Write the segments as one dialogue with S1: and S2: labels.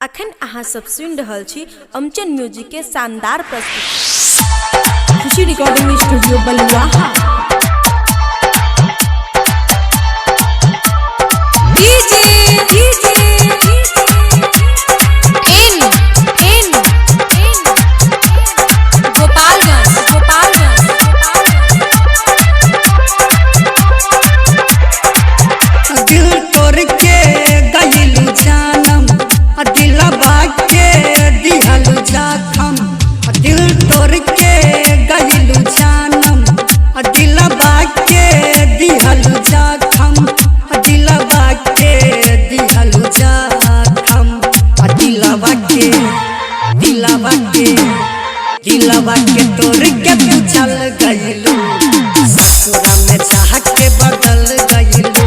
S1: अखन अहाँ सब सुन रहल छी अमचन म्यूजिक के शानदार प्रस्तुति खुशी रिकॉर्डिंग स्टूडियो बलुआहा।
S2: दिलवा के तोड़ के तू चल गइलू ससुरा में चाह के बदल गइलू।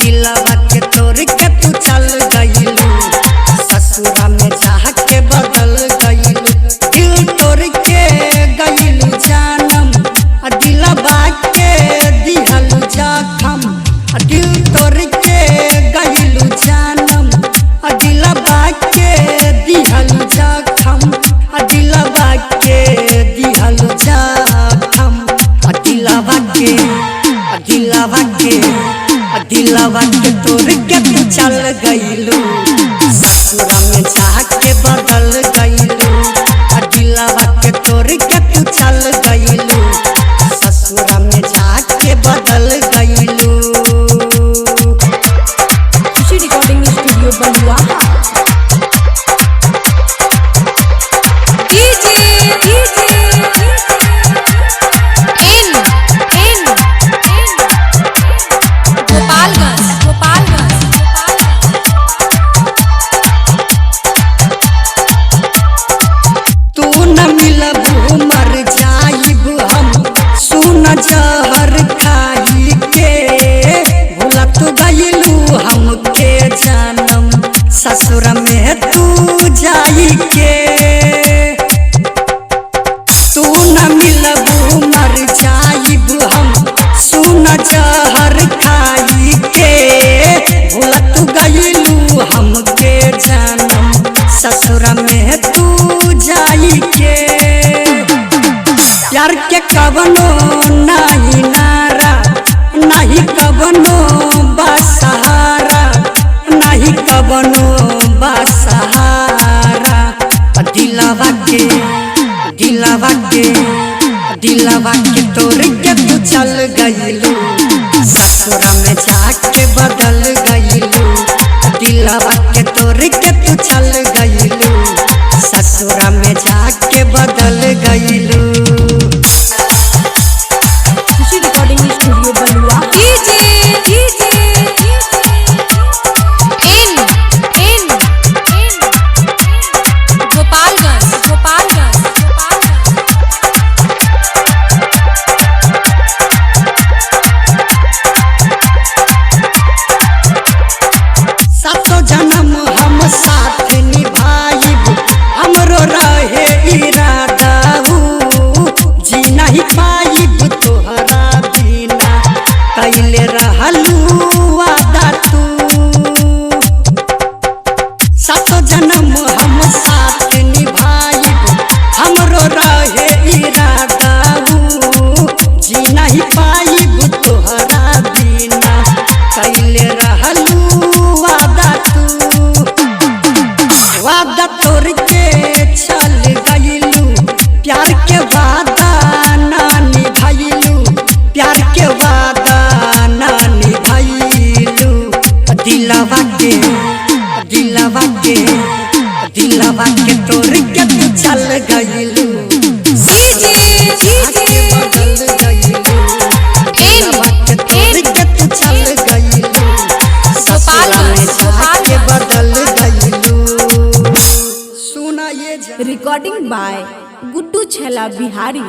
S2: दिलवा के तोड़ के तू चल गइलू ससुरा में चाह के बदल गइलू। दिल तोड़ के गइलू जानम दिलवा के दिहलू जखम। दिल तोड़ के गइलू जानम दिलवा के दिहलू जखम। दिलवा के दिहलू जखम। दिलवा के तोड़ के तू चल गइलू ससुरा में चाह के बदल गइलू। दिलवा के तोड़ के तू चल गइलू ससुरा में चाह के बदल गइलू।
S1: खुशी रिकॉर्डिंग स्टूडियो बलुआहा।
S2: जहर खाई के भूलत गइलू हमके जानम ससुर में तू जाई के। तू न मिलबू मर जाइब हम सुन जहर खाई के भूलत गइलू हमके जानम ससुर में तू जाई के। प्यार के कवनो नहीं नारा नहीं कवनो बसहारा नहीं कवनो बसहारा। दिलवा के तोड़ के तू चल गइलू ससुरा में जाके बदल गइलू। दिलवा के तोड़ के तू चल गइलू ससुरा में जाके बदल गइलू।
S1: खुशी रिकॉर्डिंग स्टूडियो बलुआहा।
S2: सातो जन्म हम साथ निभाइब हमरो रहे इरादा जी नहीं पाइब तोहरा बिना कैले रहलू वादा तू। सातो जन्म हम साथ निभाइब हमरो रहे इरादा जी नहीं पाइब तोहरा बिना कैले रहलू वादा तू। वादा तोड़ के चल गइलू प्यार के वादा ना निभाइलू प्यार के वादा ना निभाइलू। दिलवा के तोड़ के तू चल गइलू के बदल गइलू। दिलवा के तोड़ के तू चल गइलू ससुरा में जाके बदल गइलू। सुना ये
S1: रिकॉर्डिंग बाय गुड्डू छला बिहारी।